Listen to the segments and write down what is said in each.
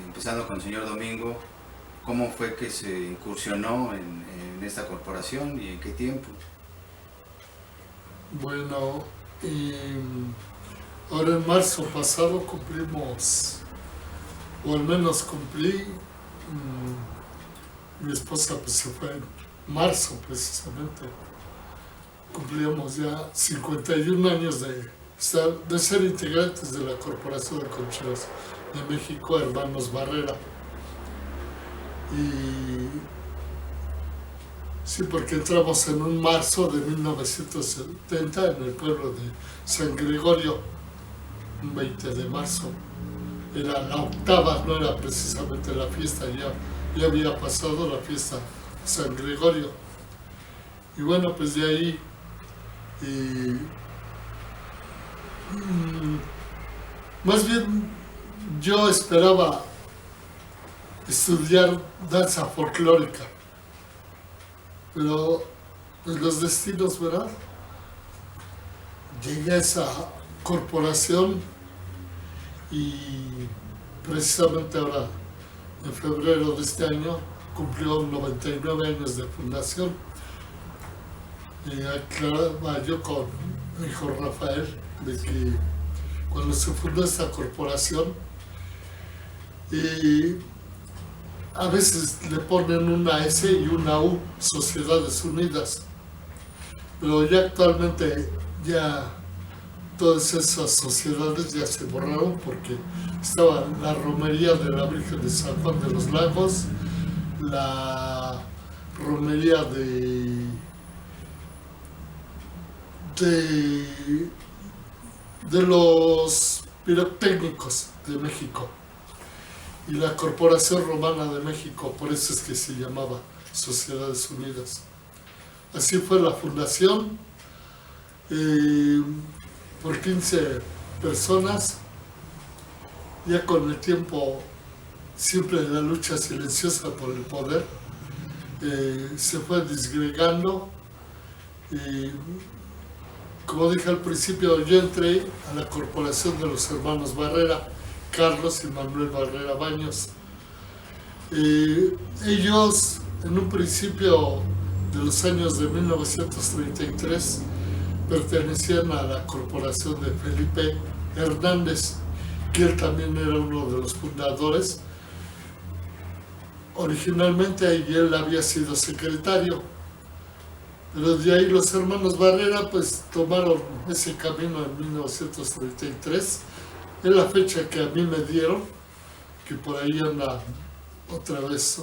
empezando con el señor Domingo, ¿cómo fue que se incursionó en esta corporación y en qué tiempo? Bueno, ahora en marzo pasado cumplimos, o al menos cumplí, mi esposa pues se fue en marzo precisamente, cumplíamos ya 51 años de ser integrantes de la Corporación de Concheros de México, Hermanos Barrera. Y sí, porque entramos en un marzo de 1970 en el pueblo de San Gregorio, un 20 de marzo. Era la octava, no era precisamente la fiesta, ya había pasado la fiesta de San Gregorio. Y bueno, pues de ahí más bien yo esperaba estudiar danza folclórica, pero pues los destinos, ¿verdad? Llegué a esa corporación y precisamente ahora, en febrero de este año, cumplió 99 años de fundación. Y aclaraba yo con mi hijo Rafael de que cuando se fundó esta corporación, a veces le ponen una S y una U, Sociedades Unidas, pero ya actualmente ya todas esas sociedades ya se borraron porque estaba la romería de la Virgen de San Juan de los Lagos, la romería de los pirotécnicos de México y la Corporación Romana de México, por eso es que se llamaba Sociedades Unidas. Así fue la fundación, por 15 personas. Ya con el tiempo, siempre la lucha silenciosa por el poder, se fue disgregando. Como dije al principio, yo entré a la corporación de los hermanos Barrera, Carlos y Manuel Barrera Baños. Ellos, en un principio de los años de 1933, pertenecían a la corporación de Felipe Hernández, que él también era uno de los fundadores. Originalmente él había sido secretario, pero de ahí los hermanos Barrera pues tomaron ese camino en 1933. Es la fecha que a mí me dieron, que por ahí anda otra vez,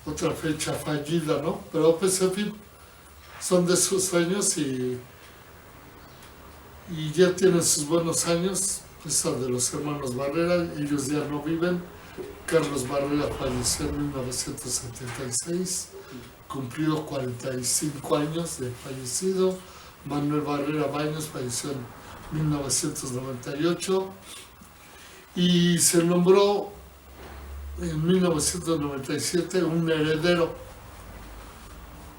otra fecha fallida, ¿no? Pero pues en fin, son de sus años y ya tienen sus buenos años. Esa de los hermanos Barrera, ellos ya no viven. Carlos Barrera falleció en 1976, cumplió 45 años de fallecido. Manuel Barrera Baños falleció en 1998 y se nombró en 1997 un heredero,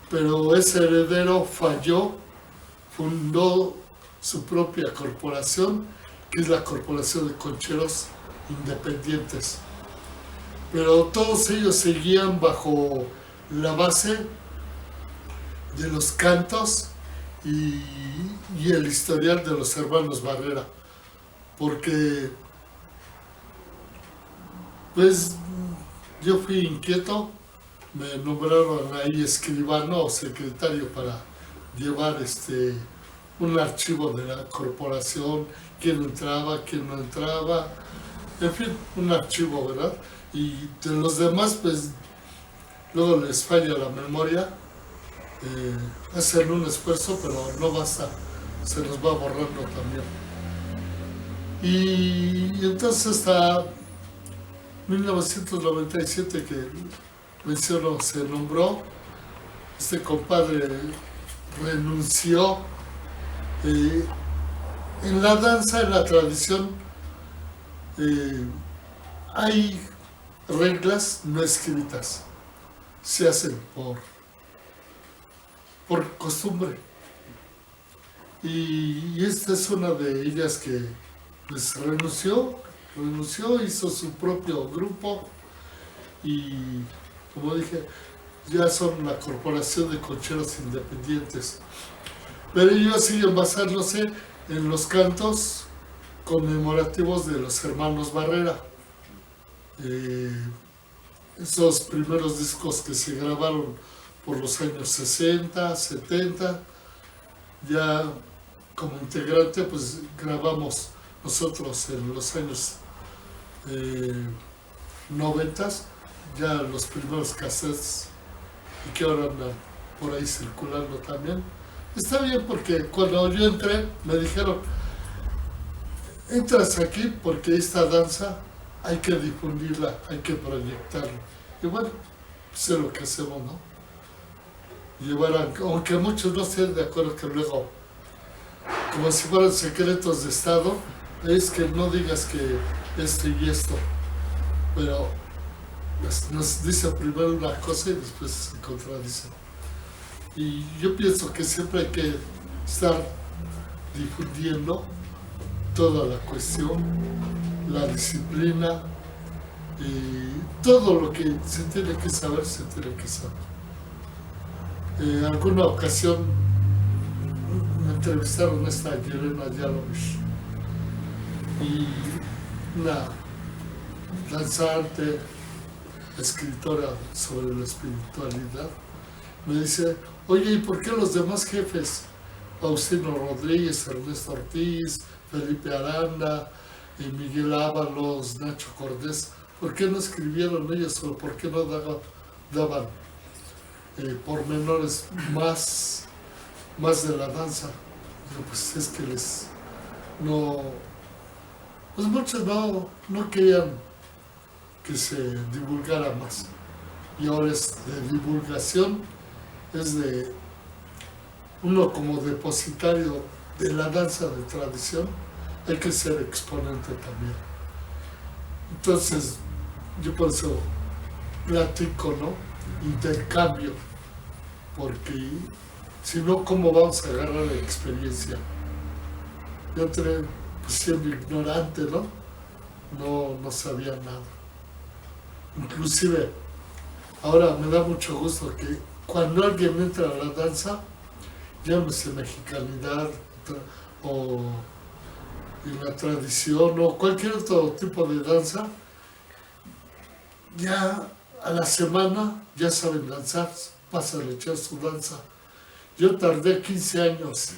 pero ese heredero falló, fundó su propia corporación, que es la Corporación de Concheros Independientes. Pero todos ellos seguían bajo la base de los cantos y el historial de los hermanos Barrera, porque pues yo fui inquieto, me nombraron ahí escribano o secretario para llevar un archivo de la corporación, quién entraba, quién no entraba, en fin, un archivo, ¿verdad? Y de los demás, pues luego les falla la memoria, hacen un esfuerzo, pero no basta, se nos va borrando también. Y entonces hasta 1997 que menciono, se nombró, este compadre renunció. En la danza, en la tradición, hay reglas no escritas, se hacen por costumbre. Y esta es una de ellas que pues renunció renunció, hizo su propio grupo y, como dije, ya son la Corporación de Concheros Independientes. Pero ellos siguen basándose en los cantos conmemorativos de los hermanos Barrera. Esos primeros discos que se grabaron por los años 60, 70, ya como integrante pues grabamos nosotros en los años 90, ya los primeros cassettes y que ahora andan por ahí circulando también. Está bien porque cuando yo entré me dijeron, entras aquí porque esta danza hay que difundirla, hay que proyectarla. Y bueno, pues es lo que hacemos, ¿no? Llevar, aunque muchos no estén de acuerdo que luego, como si fueran secretos de Estado, es que no digas que esto y esto, pero pues, nos dice primero una cosa y después se contradice. Y yo pienso que siempre hay que estar difundiendo toda la cuestión, la disciplina y todo lo que se tiene que saber, se tiene que saber. En alguna ocasión me entrevistaron a esta Yelena Yalovich y una danzante, escritora sobre la espiritualidad, me dice, oye, ¿y por qué los demás jefes, Faustino Rodríguez, Ernesto Ortiz, Felipe Aranda, Miguel Ábalos, Nacho Cordés, por qué no escribieron ellos o por qué no daban pormenores más de la danza? Pero pues es que pues muchos no querían que se divulgara más. Y ahora es de divulgación, es de uno como depositario de la danza de tradición, hay que ser exponente también. Entonces, yo por eso platico, ¿no? Intercambio, porque si no, ¿cómo vamos a agarrar la experiencia? Yo entré pues, siendo ignorante, ¿no? No sabía nada. Inclusive, ahora me da mucho gusto que cuando alguien entra a la danza, llámese mexicanidad o en la tradición o cualquier otro tipo de danza, ya a la semana ya saben danzar, pasan a echar su danza. Yo tardé 15 años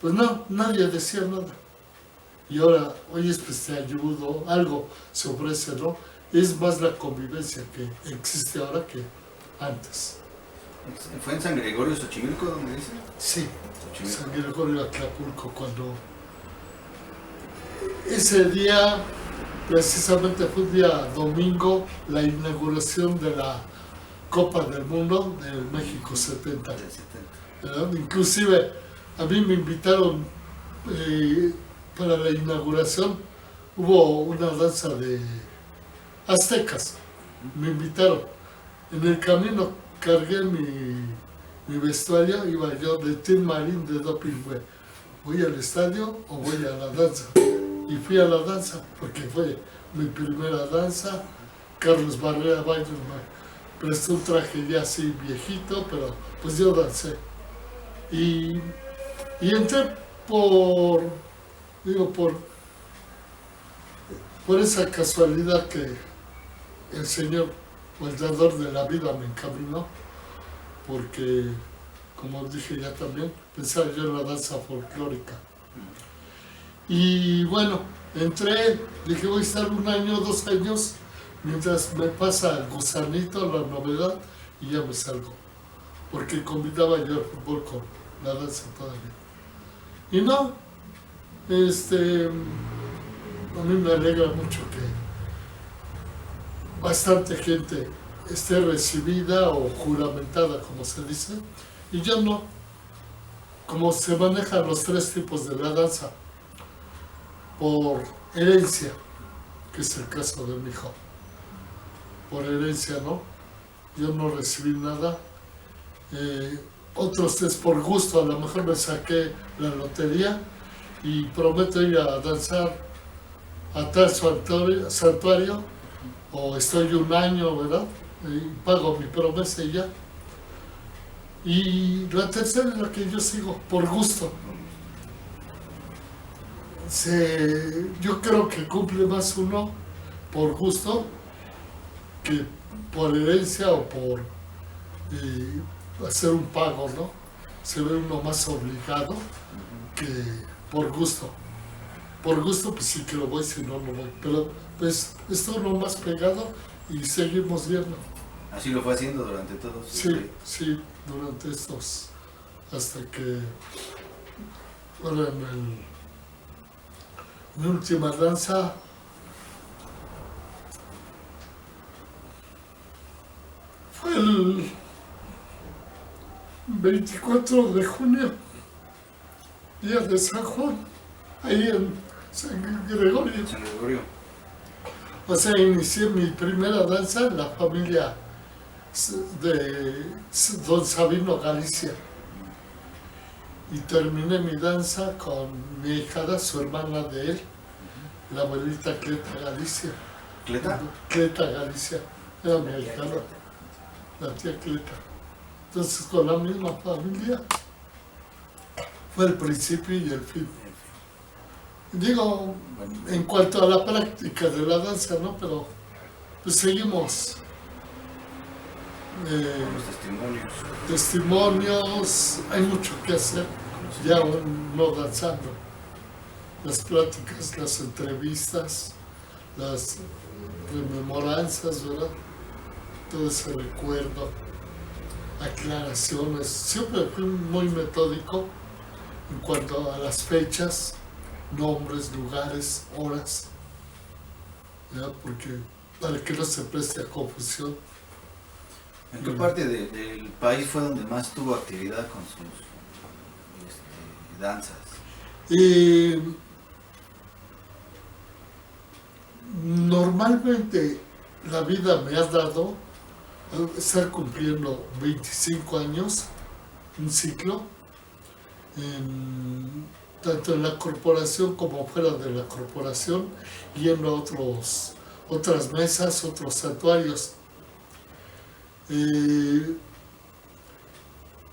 pues no, nadie decía nada. Y ahora, oye, pues te ayudo, algo se ofrece, ¿no? Es más la convivencia que existe ahora que antes. ¿Fue en San Gregorio Xochimilco donde dice? Sí, Xochimilco. San Gregorio Acapulco, cuando ese día, precisamente fue un día domingo, la inauguración de la Copa del Mundo de México 70. ¿Verdad? Inclusive a mí me invitaron para la inauguración, hubo una danza de aztecas, me invitaron. En el camino cargué mi vestuario, iba yo de Tin Marín de Doping, ¿voy al estadio o voy a la danza? Y fui a la danza porque fue mi primera danza. Carlos Barrera Baños me prestó un traje ya así viejito, pero pues yo dancé. Y entré por esa casualidad que el Señor, o el dador de la vida, me encaminó, porque, como dije ya también, pensaba yo en la danza folclórica. Y bueno, entré, dije voy a estar 1 año, 2 años, mientras me pasa el gusanito, la novedad, y ya me salgo. Porque combinaba yo el fútbol con la danza todavía. Y no, a mí me alegra mucho que bastante gente esté recibida o juramentada, como se dice, y yo no. Como se manejan los 3 tipos de la danza, por herencia, que es el caso de mi hijo, por herencia, ¿no? Yo no recibí nada. Otros es por gusto, a lo mejor me saqué la lotería y prometo ir a danzar a tal santuario, o estoy un año, ¿verdad? Y pago mi promesa y ya. Y la tercera es la que yo sigo, por gusto. Yo creo que cumple más uno por gusto que por herencia o por hacer un pago, ¿no? Se ve uno más obligado que por gusto. Por gusto, pues sí que lo voy, si no, no voy. Pero pues esto no más pegado y seguimos viendo. Así lo fue haciendo durante todos. Sí, durante estos, hasta que, bueno, mi última danza fue el 24 de junio, día de San Juan, ahí en San Gregorio. San Gregorio. O sea, inicié mi primera danza en la familia de Don Sabino Galicia. Y terminé mi danza con mi hijada, su hermana de él, la abuelita Cleta Galicia. ¿Cleta? Cleta Galicia, era mi hijada, la tía Cleta. Entonces, con la misma familia, fue el principio y el fin. Digo, en cuanto a la práctica de la danza, ¿no? Pero pues seguimos. Los Testimonios, hay mucho que hacer, ya aún no danzando. Las pláticas, las entrevistas, las rememoranzas, ¿verdad? Todo ese recuerdo, aclaraciones. Siempre fui muy metódico en cuanto a las fechas, nombres, lugares, horas, ¿ya? Porque para que no se preste a confusión. ¿En qué parte del país fue donde más tuvo actividad con sus danzas? Normalmente la vida me ha dado estar cumpliendo 25 años, un ciclo, tanto en la corporación como fuera de la corporación, yendo a otras mesas, otros santuarios.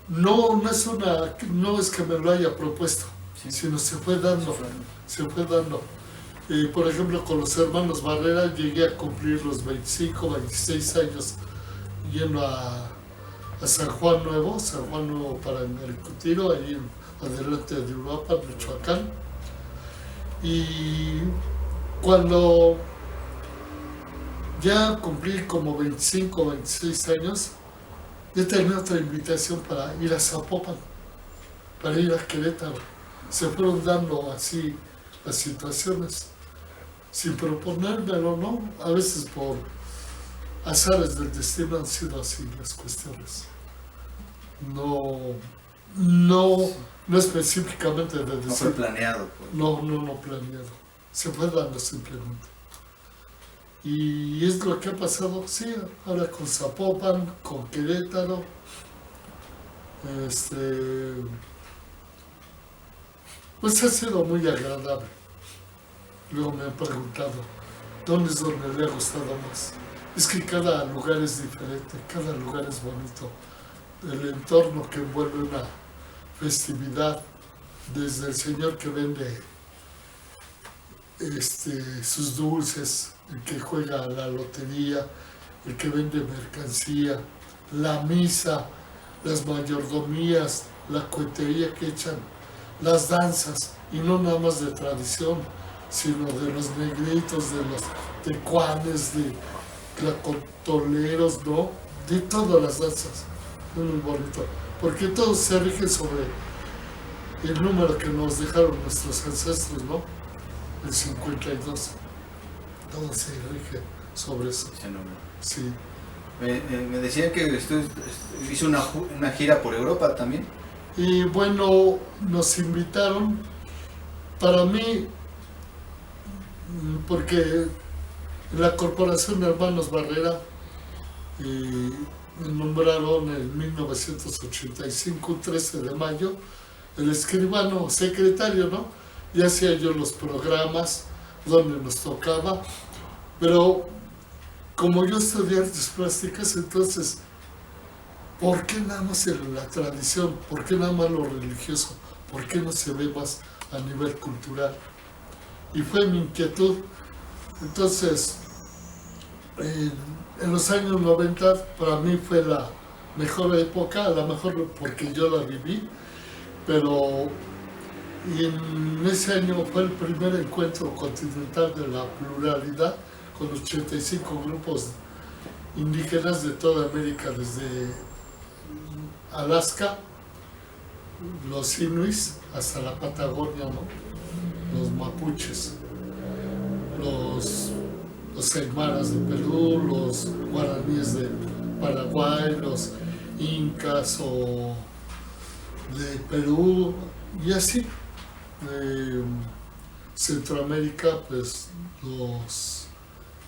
No es que me lo haya propuesto, sino se fue dando. Por ejemplo, con los hermanos Barrera llegué a cumplir los 25, 26 años yendo a San Juan Nuevo para Mercutiro, ahí adelante de Europa, Michoacán. Y cuando ya cumplí como 25, 26 años, yo tenía otra invitación para ir a Zapopan, para ir a Querétaro. Se fueron dando así las situaciones, sin proponérmelo, ¿no? A veces por azares del destino han sido así las cuestiones. No específicamente de decir. No fue planeado. Pues. No planeado. Se fue dando simplemente. Y es lo que ha pasado, sí, ahora con Zapopan, con Querétaro. Pues ha sido muy agradable. Luego me han preguntado, ¿dónde es donde le ha gustado más? Es que cada lugar es diferente, cada lugar es bonito. El entorno que envuelve una festividad, desde el señor que vende sus dulces, el que juega a la lotería, el que vende mercancía, la misa, las mayordomías, la cohetería que echan, las danzas, y no nada más de tradición, sino de los negritos, de los tecuanes, de tlacotoleros, ¿no? De todas las danzas. Es muy bonito, porque todo se rige sobre el número que nos dejaron nuestros ancestros, ¿no? El 52. Todo se rige sobre eso. Sí. Me decían que usted hizo una gira por Europa también. Y bueno, nos invitaron, para mí, porque en la Corporación Hermanos Barrera me nombraron en 1985, 13 de mayo, el escribano secretario, ¿no? Y hacía yo los programas, donde nos tocaba, pero como yo estudié artes plásticas, entonces, ¿por qué nada más en la tradición? ¿Por qué nada más lo religioso? ¿Por qué no se ve más a nivel cultural? Y fue mi inquietud. Entonces, en los años 90 para mí fue la mejor época, a lo mejor porque yo la viví, pero y en ese año fue el primer encuentro continental de la pluralidad con 85 grupos indígenas de toda América, desde Alaska, los inuits, hasta la Patagonia, ¿no? Los mapuches, los aymaras de Perú, los guaraníes de Paraguay, los incas o de Perú, y así. Centroamérica, pues los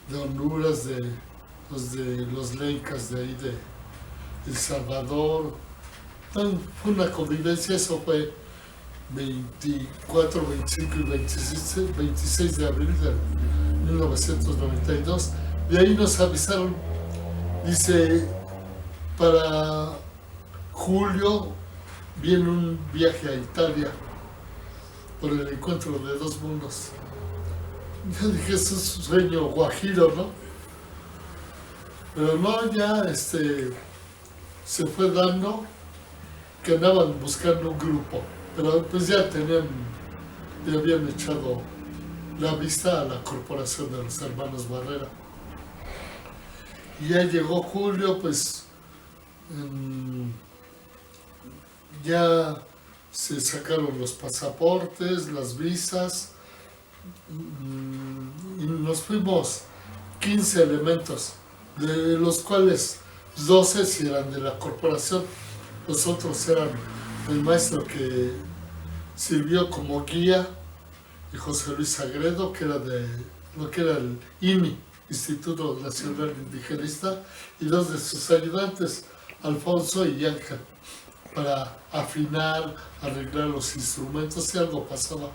de Honduras, de los lencas de ahí de El Salvador. Entonces, fue una convivencia, eso fue 24, 25 y 26 de abril de 1992. De ahí nos avisaron, dice, para julio viene un viaje a Italia por el encuentro de dos mundos. Yo dije, eso es un sueño guajiro, ¿no? Pero no, ya se fue dando que andaban buscando un grupo, pero pues ya habían echado la vista a la corporación de los hermanos Barrera. Y ya llegó julio, pues ya se sacaron los pasaportes, las visas, y nos fuimos 15 elementos, de los cuales 12 sí eran de la corporación, los otros eran el maestro que sirvió como guía, y José Luis Sagredo, que era de lo que era el INI, Instituto Nacional Indigenista, y dos de sus ayudantes, Alfonso y Ángel, para afinar, arreglar los instrumentos si algo pasaba.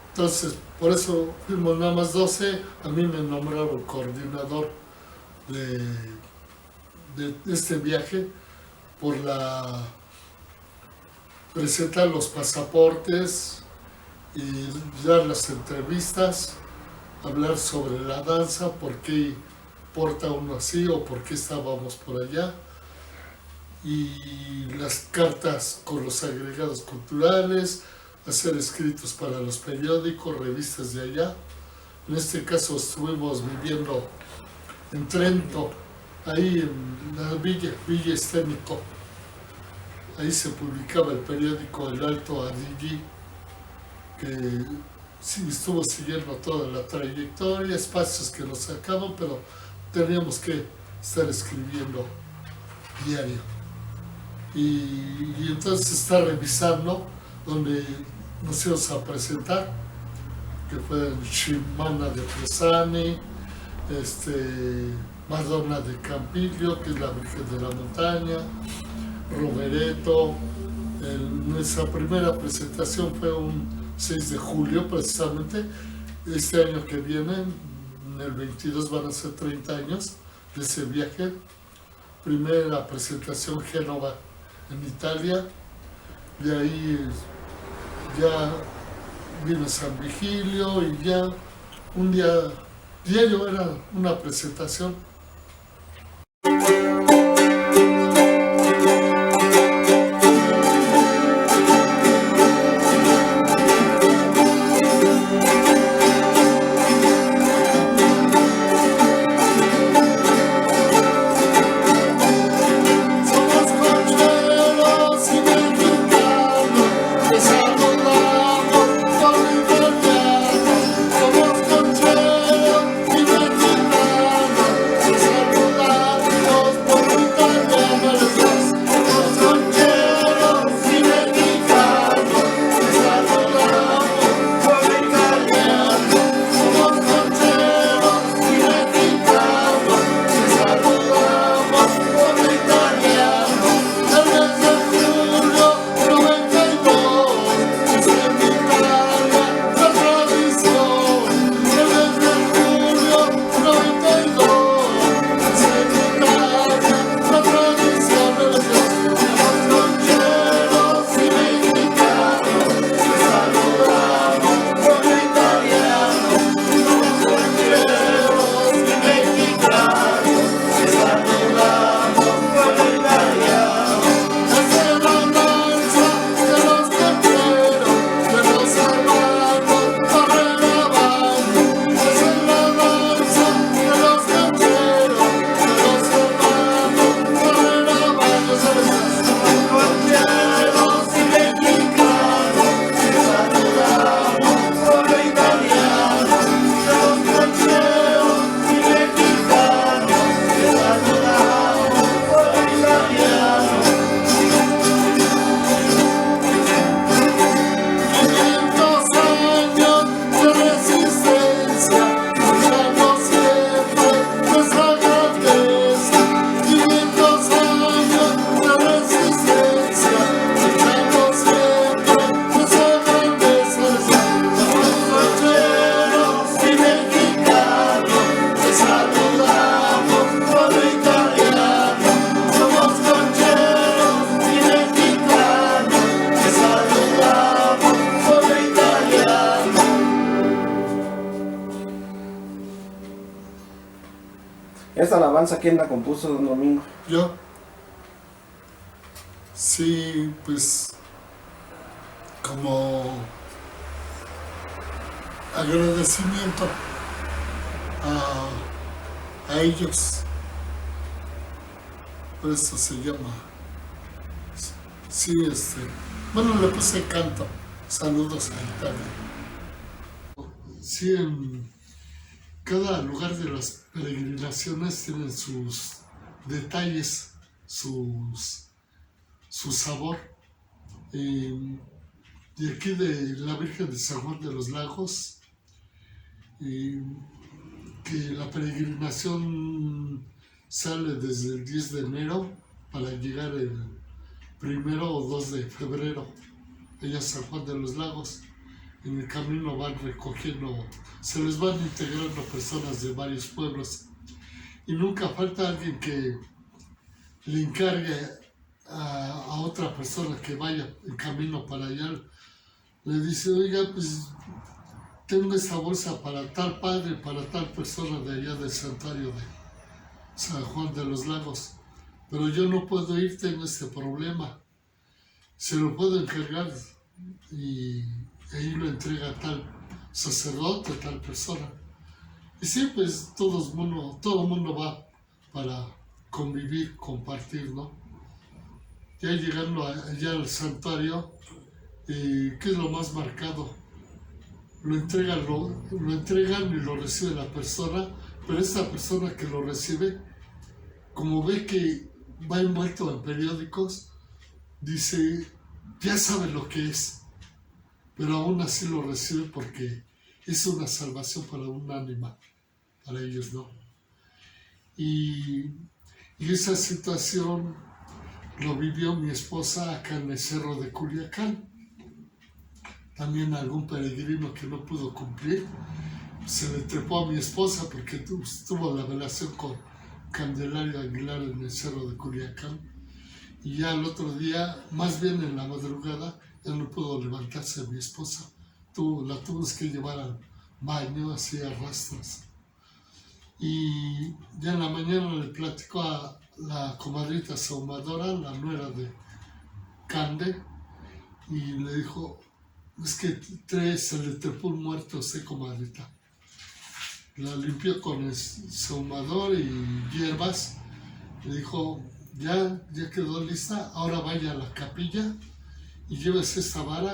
Entonces, por eso fuimos nada más 12, a mí me nombraron coordinador de este viaje por presentar los pasaportes y dar las entrevistas, hablar sobre la danza, por qué porta uno así o por qué estábamos por allá, y las cartas con los agregados culturales, hacer escritos para los periódicos, revistas de allá. En este caso estuvimos viviendo en Trento, ahí en la Villa Esténico. Ahí se publicaba el periódico El Alto Adigui, que sí estuvo siguiendo toda la trayectoria, espacios que nos sacaban, pero teníamos que estar escribiendo diario. Y entonces está revisando donde nos íbamos a presentar, que fue el Shimana de Presani, Madonna de Campillo, que es la Virgen de la Montaña, Rovereto. Nuestra primera presentación fue un 6 de julio precisamente. Este año que viene, en el 22, van a ser 30 años de ese viaje. Primera presentación Génova en Italia, de ahí ya vino San Vigilio y ya un día diario era una presentación. ¿Esta alabanza quién la compuso, don Domingo? Yo, sí, pues como agradecimiento a ellos, por eso se llama. Sí, bueno, le puse canto. Saludos a Italia. Sí, en cada lugar de las peregrinaciones tienen sus detalles, su sabor. De aquí de la Virgen de San Juan de los Lagos, que la peregrinación sale desde el 10 de enero para llegar el 1 o 2 de febrero allá a San Juan de los Lagos. En el camino van recogiendo, se les van integrando personas de varios pueblos y nunca falta alguien que le encargue a otra persona que vaya en camino para allá. Le dice, oiga, pues tengo esta bolsa para tal padre, para tal persona de allá del santuario de San Juan de los Lagos, pero yo no puedo ir, tengo este problema. Se lo puedo encargar y ahí lo entrega tal sacerdote, tal persona. Y sí, pues todo el mundo va para convivir, compartir, ¿no? Ya llegando allá al santuario, ¿qué es lo más marcado? Lo entregan y lo recibe la persona, pero esta persona que lo recibe, como ve que va envuelto en periódicos, dice, ya sabe lo que es, pero aún así lo recibe porque es una salvación para un ánima, para ellos, ¿no? Y esa situación lo vivió mi esposa acá en el cerro de Culiacán. También algún peregrino que no pudo cumplir, se le trepó a mi esposa porque tuvo la relación con Candelario Aguilar en el cerro de Culiacán. Y ya el otro día, más bien en la madrugada, ya no pudo levantarse mi esposa. La tuvimos que llevar al baño, así a rastras. Y ya en la mañana le platicó a la comadrita sahumadora, la nuera de Cande, y le dijo, es que se le trepó un muerto a usted, comadrita. La limpió con el sahumador y hierbas. Le dijo, ya quedó lista, ahora vaya a la capilla y llévese esta vara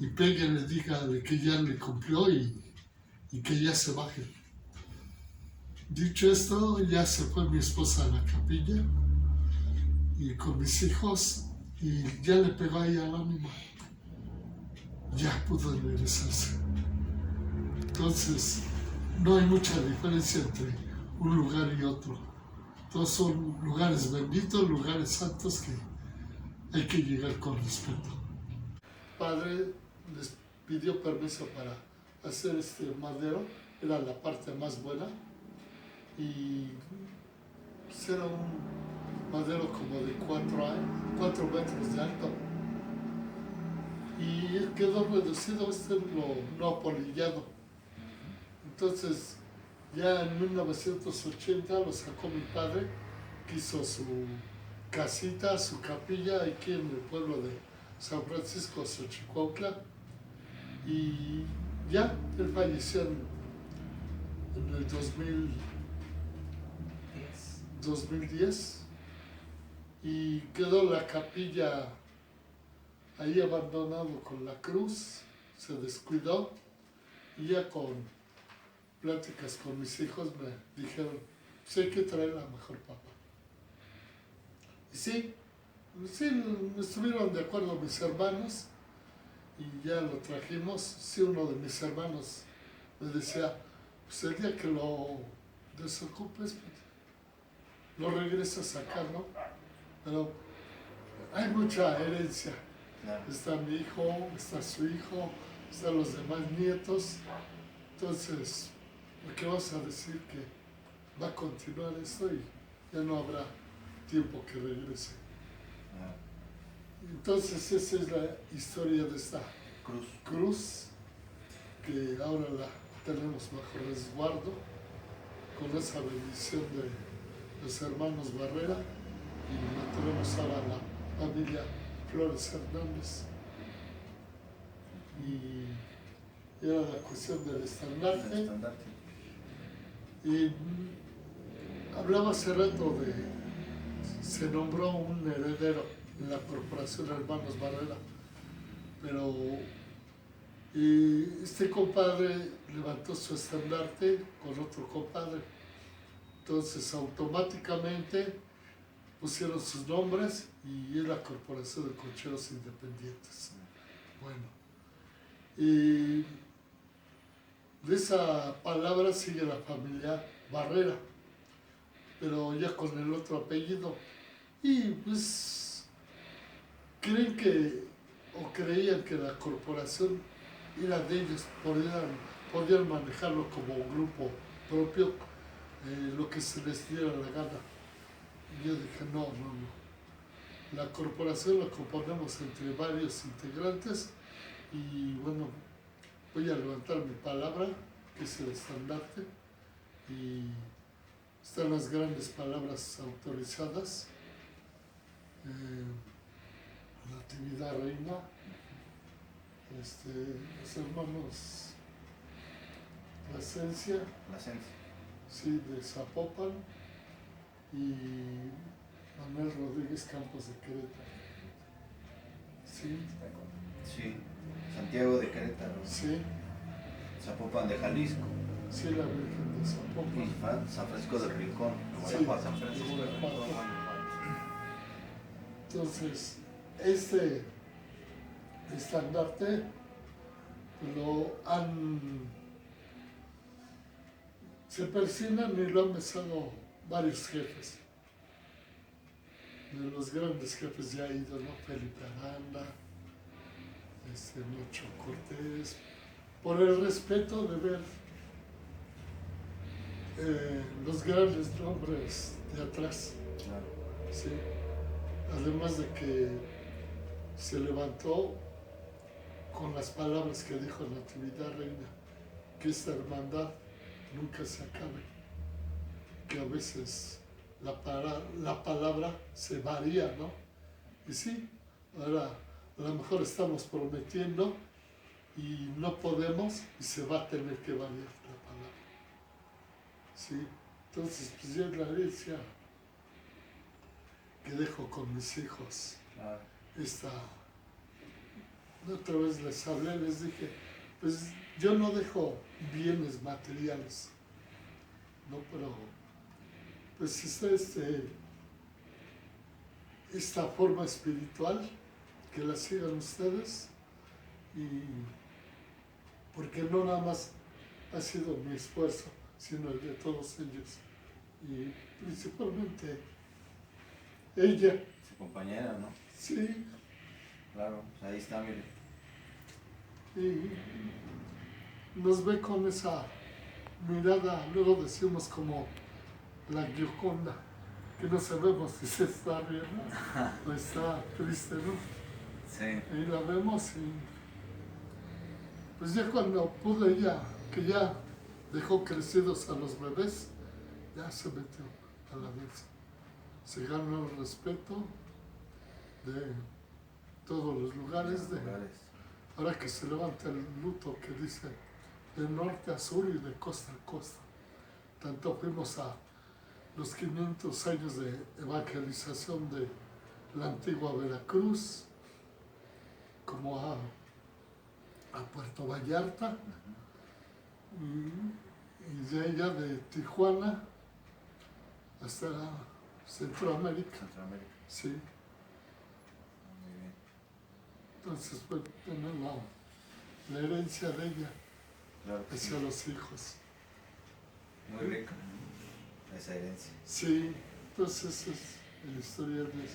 y pégale, dígale que ya le cumplió y que ya se baje. Dicho esto, ya se fue mi esposa a la capilla y con mis hijos y ya le pegó ahí al ánima. Ya pudo regresarse. Entonces, no hay mucha diferencia entre un lugar y otro. Todos son lugares benditos, lugares santos que hay que llegar con respeto. El padre les pidió permiso para hacer este madero, era la parte más buena, y pues era un madero como de 4 metros de alto. Y quedó reducido, lo no apolillado. Entonces, ya en 1980 lo sacó mi padre, que hizo su casita, su capilla aquí en el pueblo de San Francisco, Xochicuautla. Y ya, él falleció en el 2010 y quedó la capilla ahí abandonado con la cruz, se descuidó y ya con pláticas con mis hijos me dijeron, pues hay que traer a mejor papa. Y sí, estuvieron de acuerdo mis hermanos y ya lo trajimos. Sí, uno de mis hermanos me decía, pues el día que lo desocupes, pues, lo regresas acá, ¿no? Pero hay mucha herencia. Claro. Está mi hijo, está su hijo, están los demás nietos. Entonces, ¿por qué vas a decir que va a continuar esto y ya no habrá tiempo que regrese? Entonces, esa es la historia de esta cruz que ahora la tenemos bajo resguardo con esa bendición de los hermanos Barrera, y tenemos ahora la familia Flores Hernández. Y era la cuestión del estandarte. Y hablaba hace rato se nombró un heredero en la corporación Hermanos Barrera, pero este compadre levantó su estandarte con otro compadre, entonces automáticamente pusieron sus nombres y es la Corporación de Cocheros Independientes. Bueno, y de esa palabra sigue la familia Barrera, pero ya con el otro apellido. Y pues creían que la corporación era de ellos, podían manejarlo como un grupo propio, lo que se les diera la gana. Y yo dije, no. La corporación la componemos entre varios integrantes y bueno, voy a levantar mi palabra, que es el estandarte, y están las grandes palabras autorizadas. Natividad Reina, los hermanos Plasencia, sí, de Zapopan, y Manuel Rodríguez Campos de Querétaro. Sí, Santiago de Querétaro. Sí. Zapopan de Jalisco. Sí, la Virgen de Zapopan. Y San Francisco del Rincón. Sí, San Francisco del Rincón. Entonces, este estandarte se persignan y lo han besado varios jefes. De los grandes jefes ya ha ido, ¿no? Felipe Aranda, Nacho Cortés, por el respeto de ver los grandes nombres de atrás. Claro. Sí. Además de que se levantó con las palabras que dijo Natividad Reina, que esta hermandad nunca se acabe, que a veces la palabra se varía, ¿no? Y sí, ahora a lo mejor estamos prometiendo y no podemos y se va a tener que variar la palabra. Sí, entonces pues yo es la herencia que dejo con mis hijos. Claro. Otra vez les hablé, les dije, pues yo no dejo bienes materiales, ¿no? Pero pues está esta forma espiritual, que la sigan ustedes, y porque no nada más ha sido mi esfuerzo, sino el de todos ellos, y principalmente ella. Su compañera, ¿no? Sí. Claro, ahí está, mire. Y nos ve con esa mirada, luego decimos como la Gioconda, que no sabemos si se está riendo o está triste, ¿no? Sí. Y la vemos y pues ya cuando pudo ella, que ya dejó crecidos a los bebés, ya se metió a la mesa. Se ganó el respeto de todos los lugares. Ahora que se levanta el luto que dice de norte a sur y de costa a costa. Tanto fuimos a los 500 años de evangelización de la antigua Veracruz, como a Puerto Vallarta, y de allá de Tijuana hasta Centroamérica. Sí. Muy bien. Entonces, pues, tener la herencia de ella, Claro que hacia sí. los hijos. Muy rica esa herencia. Sí, entonces es el historial de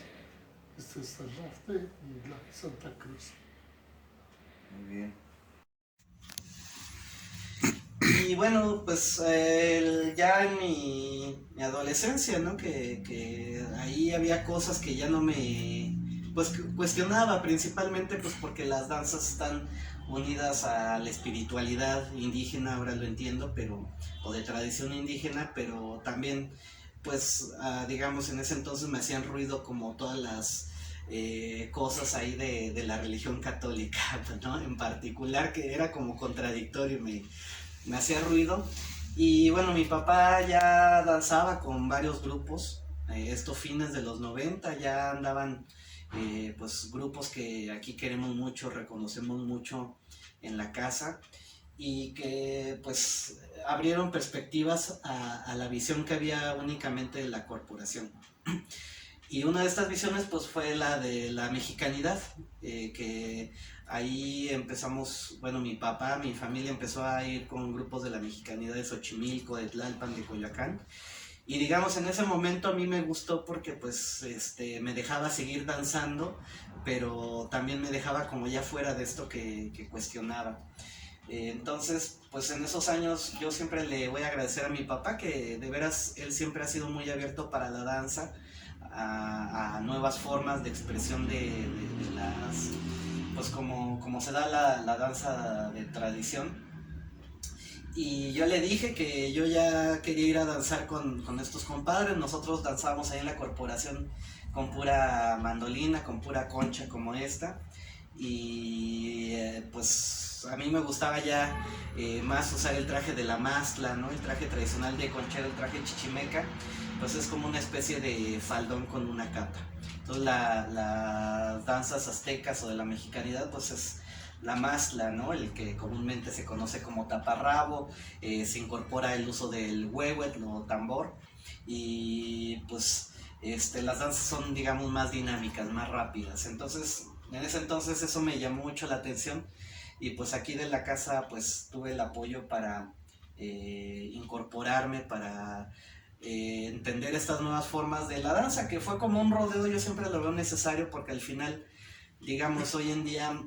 estandarte y la Santa Cruz. Muy bien. Y bueno, pues ya en mi adolescencia, ¿no? Que ahí había cosas que ya no me pues cuestionaba, principalmente pues porque las danzas están unidas a la espiritualidad indígena, ahora lo entiendo, pero o de tradición indígena, pero también pues digamos en ese entonces me hacían ruido como todas las cosas ahí de la religión católica, ¿no? En particular, que era como contradictorio, me hacía ruido. Y bueno, mi papá ya danzaba con varios grupos, estos fines de los 90 ya andaban pues grupos que aquí queremos mucho, reconocemos mucho en la casa, y que pues abrieron perspectivas a la visión que había únicamente de la corporación. Y una de estas visiones pues fue la de la mexicanidad, que ahí empezamos, bueno, mi papá, mi familia empezó a ir con grupos de la mexicanidad de Xochimilco, de Tlalpan, de Coyoacán. Y digamos, en ese momento a mí me gustó porque pues me dejaba seguir danzando, pero también me dejaba como ya fuera de esto que cuestionaba. Entonces, pues en esos años yo siempre le voy a agradecer a mi papá, que de veras él siempre ha sido muy abierto para la danza, a nuevas formas de expresión de las, pues como se da la danza de tradición. Y yo le dije que yo ya quería ir a danzar con estos compadres. Nosotros danzábamos ahí en la corporación con pura mandolina, con pura concha como esta. Y pues a mí me gustaba ya más usar el traje de la mastla, ¿no? El traje tradicional de conchero, el traje chichimeca. Pues es como una especie de faldón con una capa. Entonces las danzas aztecas o de la mexicanidad pues es la mastla, ¿no? El que comúnmente se conoce como taparrabo, se incorpora el uso del huehuetl o tambor, y pues las danzas son, digamos, más dinámicas, más rápidas. Entonces, en ese entonces eso me llamó mucho la atención, y pues aquí de la casa pues tuve el apoyo para incorporarme, para entender estas nuevas formas de la danza, que fue como un rodeo. Yo siempre lo veo necesario porque al final, digamos, hoy en día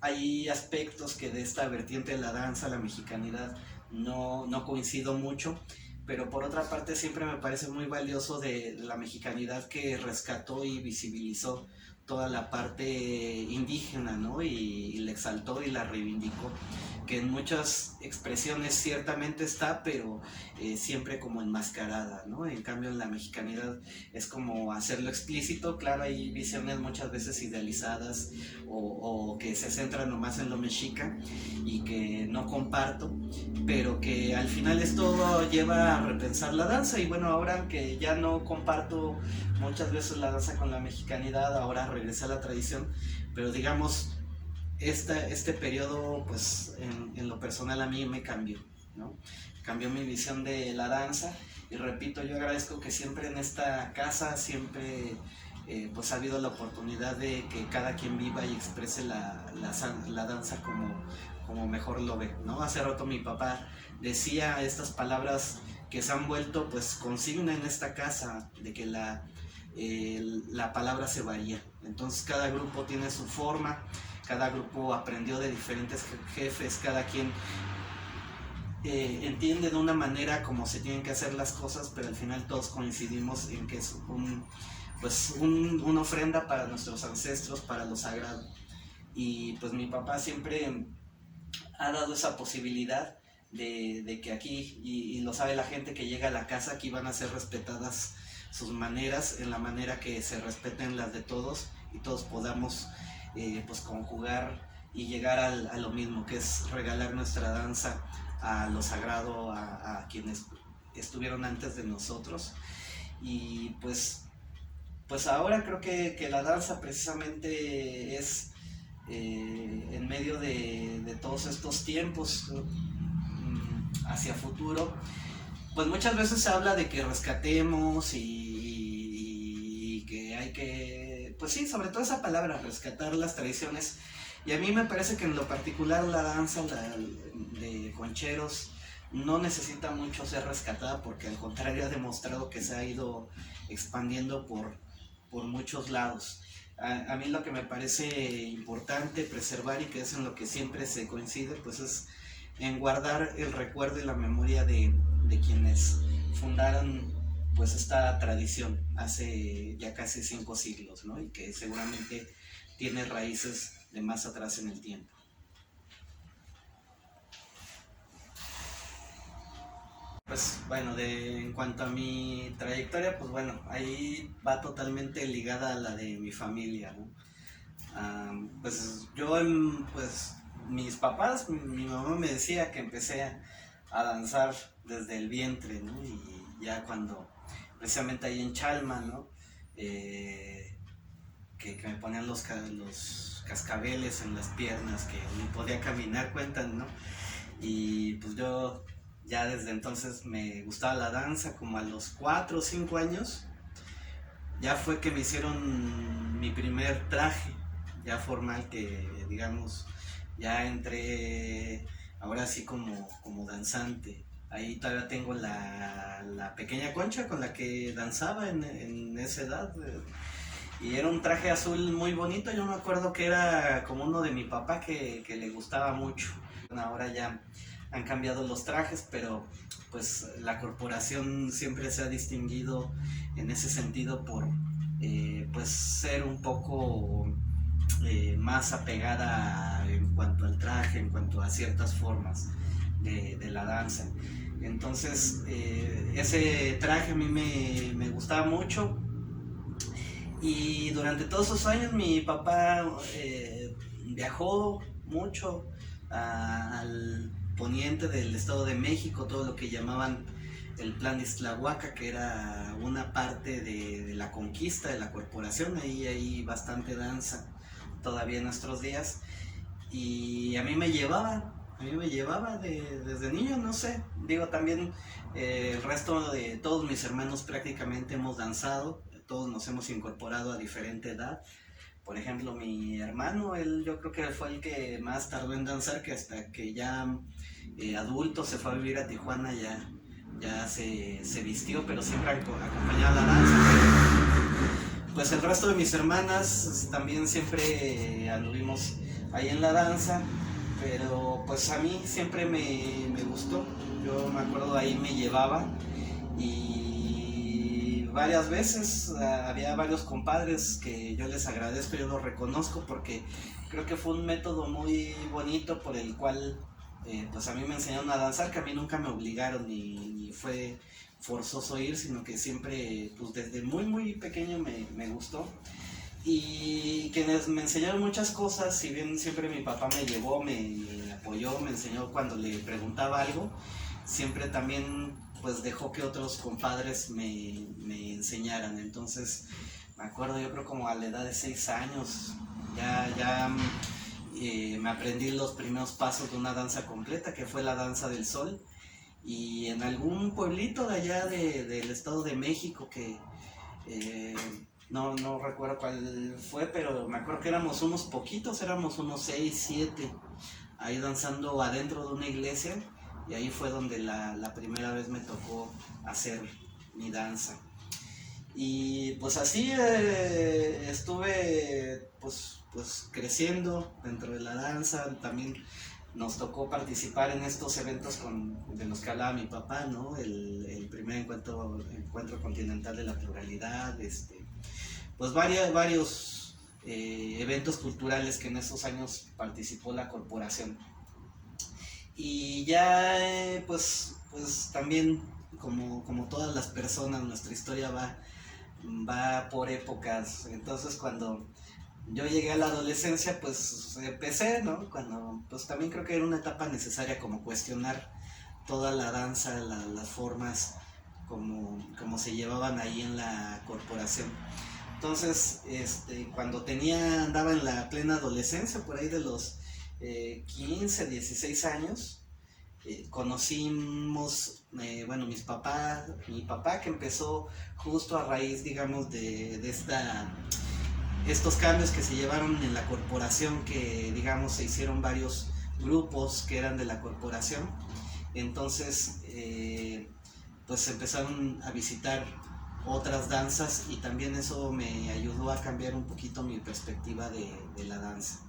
hay aspectos que de esta vertiente de la danza, la mexicanidad, no coincido mucho, pero por otra parte siempre me parece muy valioso de la mexicanidad, que rescató y visibilizó toda la parte indígena, ¿no? Y la exaltó y la reivindicó, que en muchas expresiones ciertamente está, pero siempre como enmascarada, ¿no? En cambio en la mexicanidad es como hacerlo explícito. Claro, hay visiones muchas veces idealizadas o que se centran nomás en lo mexica y que no comparto, pero que al final esto lleva a repensar la danza. Y bueno, ahora que ya no comparto muchas veces la danza con la mexicanidad, ahora regresé a la tradición, pero digamos, este periodo, pues en lo personal a mí me cambió, ¿no? Cambió mi visión de la danza. Y repito, yo agradezco que siempre en esta casa, siempre pues ha habido la oportunidad de que cada quien viva y exprese la danza como mejor lo ve, ¿no? Hace rato mi papá decía estas palabras que se han vuelto pues consigna en esta casa, de que la palabra se varía. Entonces cada grupo tiene su forma, cada grupo aprendió de diferentes jefes, cada quien entiende de una manera cómo se tienen que hacer las cosas, pero al final todos coincidimos en que es una ofrenda para nuestros ancestros, para lo sagrado. Y pues mi papá siempre ha dado esa posibilidad de que aquí, y lo sabe la gente que llega a la casa, aquí van a ser respetadas sus maneras, en la manera que se respeten las de todos, y todos podamos pues conjugar y llegar a lo mismo, que es regalar nuestra danza a lo sagrado, a quienes estuvieron antes de nosotros. Y pues ahora creo que la danza precisamente es en medio de todos estos tiempos hacia futuro, pues muchas veces se habla de que rescatemos y que hay que, pues sí, sobre todo esa palabra, rescatar las tradiciones. Y a mí me parece que en lo particular la danza de concheros no necesita mucho ser rescatada, porque al contrario ha demostrado que se ha ido expandiendo por muchos lados. A mí lo que me parece importante preservar, y que es en lo que siempre se coincide, pues es en guardar el recuerdo y la memoria de quienes fundaron pues esta tradición hace ya casi 5 siglos, ¿no? Y que seguramente tiene raíces de más atrás en el tiempo. pues bueno, en cuanto a mi trayectoria, pues bueno, ahí va totalmente ligada a la de mi familia, ¿no? Pues yo, pues mis papás, mi mamá me decía que empecé a danzar desde el vientre, ¿no? Y ya cuando, precisamente ahí en Chalma, ¿no? Que me ponían los cascabeles en las piernas, que ni podía caminar, cuentan, ¿no? Y pues yo ya desde entonces me gustaba la danza, como a los 4 o 5 años, ya fue que me hicieron mi primer traje, ya formal, que digamos, ya entré ahora sí como danzante. Ahí todavía tengo la pequeña concha con la que danzaba en esa edad. Y era un traje azul muy bonito, yo me acuerdo que era como uno de mi papá que le gustaba mucho. Ahora ya han cambiado los trajes, pero pues la corporación siempre se ha distinguido en ese sentido por pues ser un poco más apegada en cuanto al traje, en cuanto a ciertas formas de la danza. Entonces ese traje a mí me gustaba mucho. Y durante todos esos años mi papá viajó mucho al poniente del Estado de México, todo lo que llamaban el Plan Iztlahuaca, que era una parte de la conquista de la corporación. Ahí hay bastante danza todavía en nuestros días. Y a mí me llevaba desde niño, no sé. Digo, también el resto de todos mis hermanos prácticamente hemos danzado. Todos nos hemos incorporado a diferente edad. Por ejemplo, mi hermano, él yo creo que fue el que más tardó en danzar, que hasta que ya adulto se fue a vivir a Tijuana, ya se vistió, pero siempre acompañaba la danza. Pues el resto de mis hermanas también siempre anduvimos ahí en la danza, pero pues a mí siempre me gustó. Yo me acuerdo, ahí me llevaba, y varias veces había varios compadres que yo les agradezco, yo los reconozco, porque creo que fue un método muy bonito por el cual pues a mí me enseñaron a danzar, que a mí nunca me obligaron ni fue forzoso ir, sino que siempre, pues desde muy pequeño me gustó. Y quienes me enseñaron muchas cosas, si bien siempre mi papá me llevó, me apoyó, me enseñó cuando le preguntaba algo, siempre también pues dejó que otros compadres me enseñaran. Entonces me acuerdo, yo creo como a la edad de 6 años ya me aprendí los primeros pasos de una danza completa, que fue la danza del sol. Y en algún pueblito de allá del Estado de México, que no recuerdo cuál fue, pero me acuerdo que éramos unos poquitos, éramos unos 6, 7, ahí danzando adentro de una iglesia. Y ahí fue donde la primera vez me tocó hacer mi danza. Y pues así estuve pues creciendo dentro de la danza. También nos tocó participar en estos eventos de los que hablaba mi papá, ¿no? El primer encuentro continental de la pluralidad, pues varios eventos culturales que en esos años participó la corporación. Y ya pues también como todas las personas, nuestra historia va por épocas. Entonces cuando yo llegué a la adolescencia, pues empecé, ¿no? Cuando pues también creo que era una etapa necesaria como cuestionar toda la danza, las formas como se llevaban ahí en la corporación. Entonces cuando andaba en la plena adolescencia, por ahí de los 15, 16 años, conocimos, mi papá, que empezó justo a raíz, digamos, de estos cambios que se llevaron en la corporación, que digamos se hicieron varios grupos que eran de la corporación. Entonces pues empezaron a visitar otras danzas, y también eso me ayudó a cambiar un poquito mi perspectiva de la danza.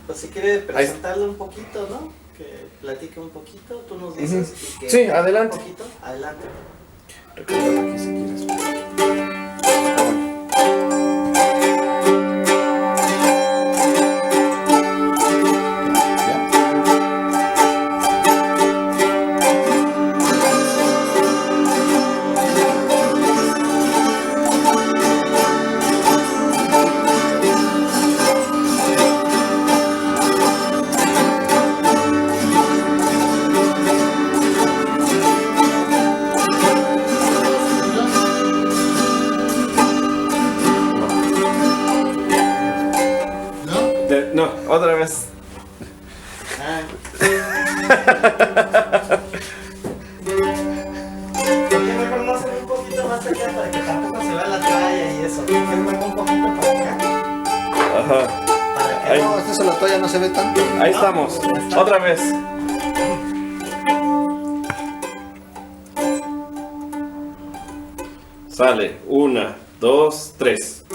Pues si quiere presentarlo un poquito, ¿no? Que platique un poquito, tú nos dices. Y que sí, adelante. Un poquito, adelante. Recuerda aquí si quieres. ¿Ya? Ah. Porque mejor no hacer un poquito más allá para que tampoco se vea la toalla y eso. Que mueva un poquito para acá. Ajá. Para que Ahí. No, esta la toalla no se ve tanto. Ahí estamos. Otra vez. Sale. 1, 2, 3.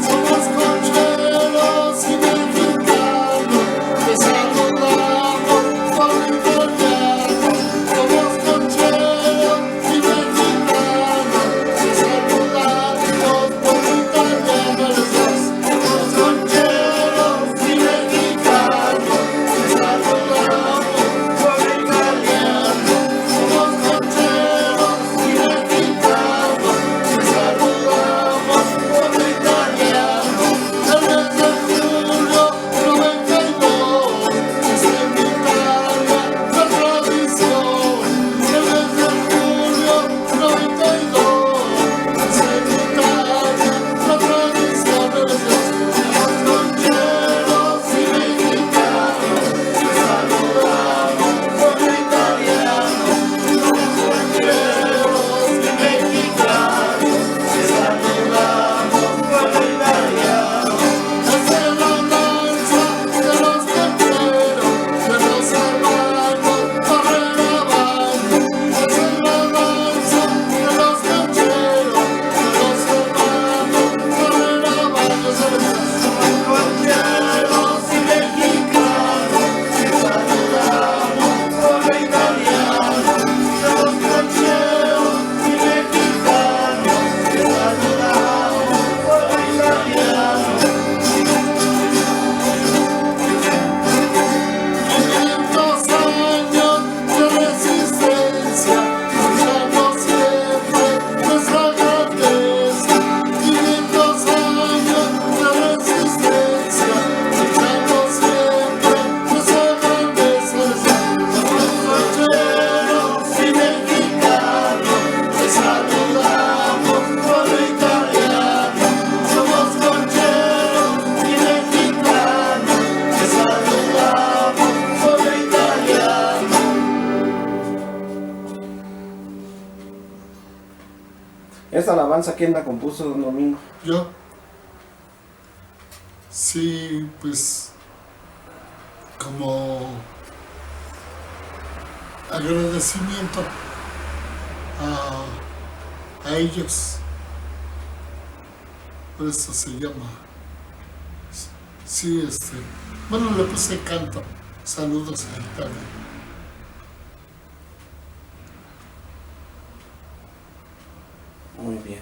Somos concheros y mexicanos, te saludamos por italiano. Somos concheros y mexicanos, te saludamos por italiano. Los dos. Somos concheros y mexicanos, te saludamos por italiano. Somos concheros y mexicanos, te saludamos por italiano. El mes de julio 92 es en Italia la tradición. El mes de julio 92 es en Italia la tradición. Somos concheros y mexicanos, te saludamos por italiano. Somos concheros y mexicanos, te saludamos por italiano. Esta es la danza de los concheros, de los hermanos Barrera Bando. Esta es la danza de los concheros, de los hermanos Barrera Bando. Somos concheros y mexicanos, te saludamos por italiano. Somos concheros y mexicanos, te saludamos por italiano. 500 años de resistencia, luchando siempre nuestra grandeza. 500 años de resistencia, luchando siempre nuestra grandeza. Somos concheros y mexicanos, te saludamos por italiano. Somos concheros y mexicanos, te saludamos por italiano. Esta alabanza, ¿quién la compuso, don Domingo? Yo, sí, pues, como agradecimiento a ellos, por eso se llama. Sí, bueno, le puse canto. Saludos a Italia. Muy bien.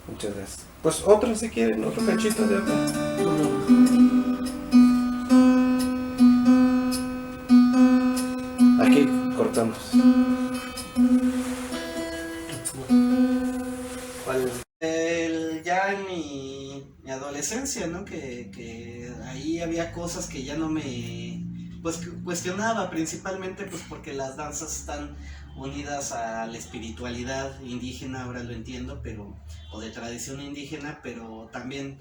Muchas gracias. Pues otro si quieren, otro cachito de otra. Aquí cortamos. Ya en mi adolescencia, ¿no? Que ahí había cosas que ya no me pues cuestionaba, principalmente pues porque las danzas están unidas a la espiritualidad indígena, ahora lo entiendo, pero o de tradición indígena, pero también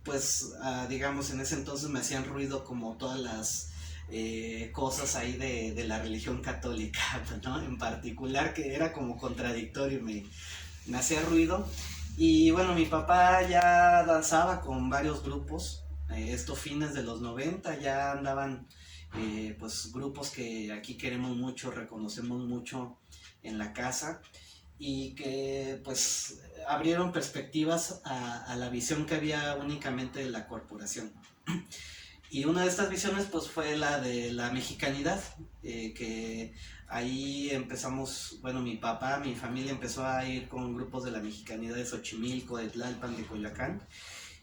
pues digamos en ese entonces me hacían ruido como todas las cosas ahí de la religión católica, ¿no? En particular, que era como contradictorio, me hacía ruido. Y bueno, mi papá ya danzaba con varios grupos, esto fines de los 90, ya andaban pues grupos que aquí queremos mucho, reconocemos mucho en la casa, y que pues abrieron perspectivas a la visión que había únicamente de la corporación. Y una de estas visiones pues fue la de la mexicanidad, que ahí empezamos, bueno, mi papá, mi familia empezó a ir con grupos de la mexicanidad de Xochimilco, de Tlalpan, de Coyoacán.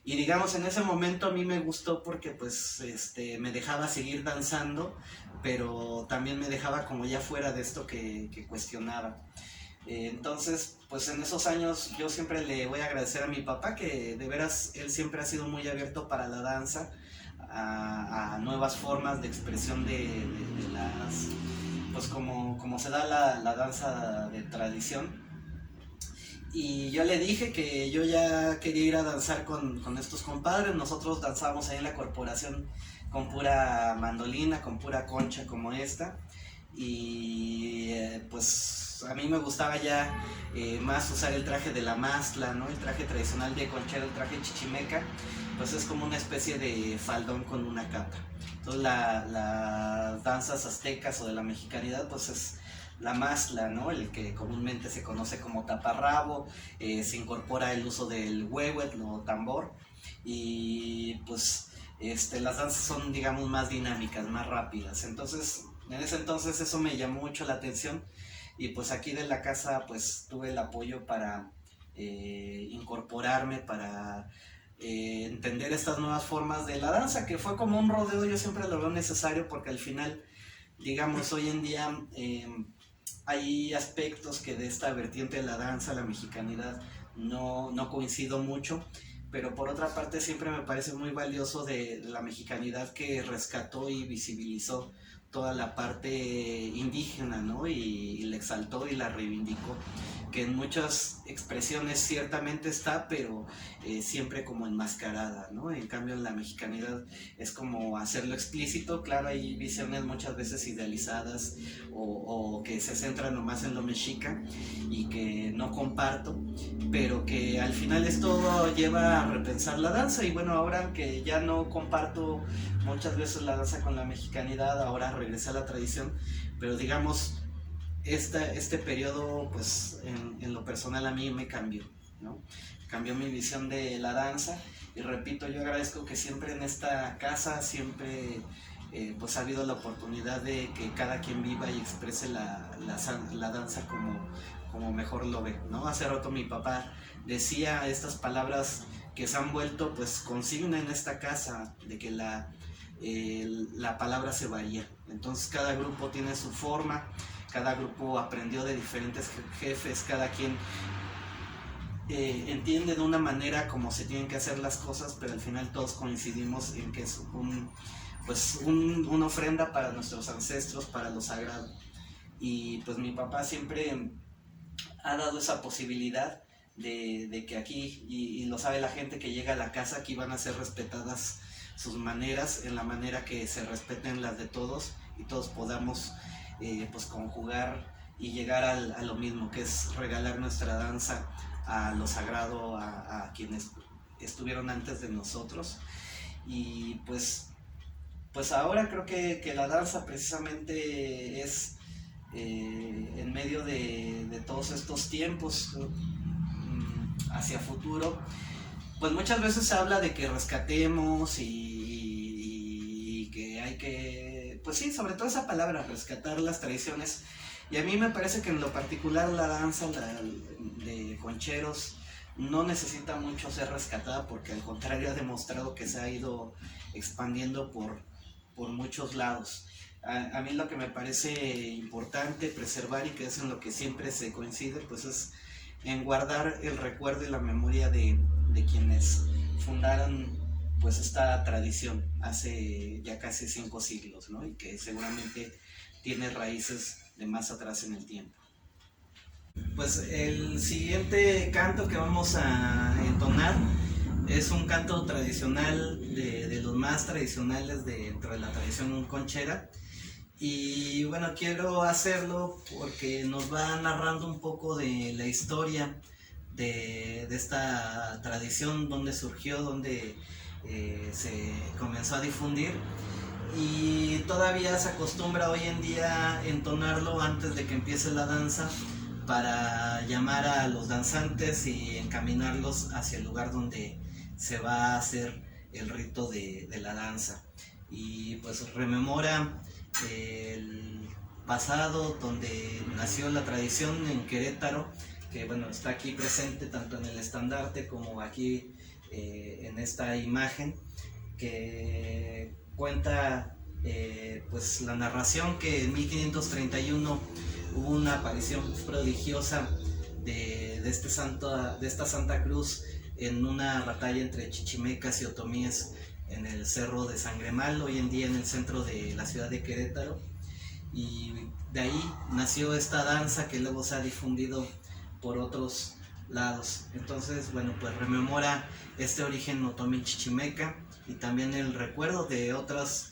Y digamos, en ese momento a mí me gustó porque pues me dejaba seguir danzando, pero también me dejaba como ya fuera de esto que cuestionaba. Entonces, pues en esos años yo siempre le voy a agradecer a mi papá, que de veras él siempre ha sido muy abierto para la danza, a nuevas formas de expresión de las, pues como se da la danza de tradición. Y yo le dije que yo ya quería ir a danzar con estos compadres. Nosotros danzábamos ahí en la corporación con pura mandolina, con pura concha como esta. Y pues a mí me gustaba ya más usar el traje de la mastla, ¿no? El traje tradicional de conchero, el traje chichimeca. Pues es como una especie de faldón con una capa. Entonces las danzas aztecas o de la mexicanidad pues es la mastla, ¿no? El que comúnmente se conoce como taparrabo, se incorpora el uso del huehuetl o tambor y pues las danzas son, digamos, más dinámicas, más rápidas. Entonces, en ese entonces eso me llamó mucho la atención y pues aquí de la casa pues tuve el apoyo para incorporarme, para entender estas nuevas formas de la danza, que fue como un rodeo. Yo siempre lo veo necesario porque al final, digamos, hoy en día hay aspectos que de esta vertiente de la danza, la mexicanidad, no coincido mucho, pero por otra parte siempre me parece muy valioso de la mexicanidad que rescató y visibilizó toda la parte indígena, ¿no? Y la exaltó y la reivindicó, que en muchas expresiones ciertamente está, pero siempre como enmascarada, ¿no? En cambio en la mexicanidad es como hacerlo explícito. Claro, hay visiones muchas veces idealizadas o que se centran nomás en lo mexica y que no comparto, pero que al final esto lleva a repensar la danza. Y bueno, ahora que ya no comparto muchas veces la danza con la mexicanidad, ahora regresé a la tradición, pero digamos, este periodo, pues en lo personal a mí me cambió, ¿no? Cambió mi visión de la danza y repito, yo agradezco que siempre en esta casa, siempre pues ha habido la oportunidad de que cada quien viva y exprese la danza como mejor lo ve, ¿no? Hace rato mi papá decía estas palabras que se han vuelto pues consigna en esta casa, de que la palabra se varía. Entonces cada grupo tiene su forma, cada grupo aprendió de diferentes jefes, cada quien entiende de una manera cómo se tienen que hacer las cosas, pero al final todos coincidimos en que es una ofrenda para nuestros ancestros, para lo sagrado. Y pues mi papá siempre ha dado esa posibilidad de que aquí, y lo sabe la gente que llega a la casa, aquí van a ser respetadas sus maneras, en la manera que se respeten las de todos y todos podamos pues conjugar y llegar a lo mismo, que es regalar nuestra danza a lo sagrado, a quienes estuvieron antes de nosotros. Y pues ahora creo que la danza precisamente es en medio de todos estos tiempos hacia futuro, pues muchas veces se habla de que rescatemos y que hay que, pues sí, sobre todo esa palabra, rescatar las tradiciones. Y a mí me parece que en lo particular la danza de concheros no necesita mucho ser rescatada, porque al contrario ha demostrado que se ha ido expandiendo por muchos lados. A mí lo que me parece importante preservar, y que es en lo que siempre se coincide, pues es en guardar el recuerdo y la memoria de quienes fundaron pues esta tradición hace ya casi 5 siglos, ¿no? Y que seguramente tiene raíces de más atrás en el tiempo. Pues el siguiente canto que vamos a entonar es un canto tradicional, de los más tradicionales dentro de la tradición conchera. Y bueno, quiero hacerlo porque nos va narrando un poco de la historia de esta tradición, dónde surgió, dónde se comenzó a difundir. Y todavía se acostumbra hoy en día entonarlo antes de que empiece la danza, para llamar a los danzantes y encaminarlos hacia el lugar donde se va a hacer el rito de la danza. Y pues rememora el pasado, donde nació la tradición en Querétaro, que bueno, está aquí presente tanto en el estandarte como aquí en esta imagen, que cuenta pues la narración que en 1531 hubo una aparición prodigiosa de esta Santa Cruz en una batalla entre chichimecas y otomíes en el Cerro de Sangremal, hoy en día en el centro de la ciudad de Querétaro, y de ahí nació esta danza que luego se ha difundido por otros lados. Entonces, bueno, pues rememora este origen otomí chichimeca y también el recuerdo de otros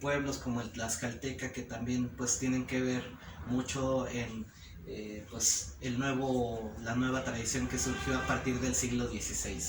pueblos como el Tlaxcalteca, que también pues tienen que ver mucho en pues la nueva tradición que surgió a partir del siglo XVI.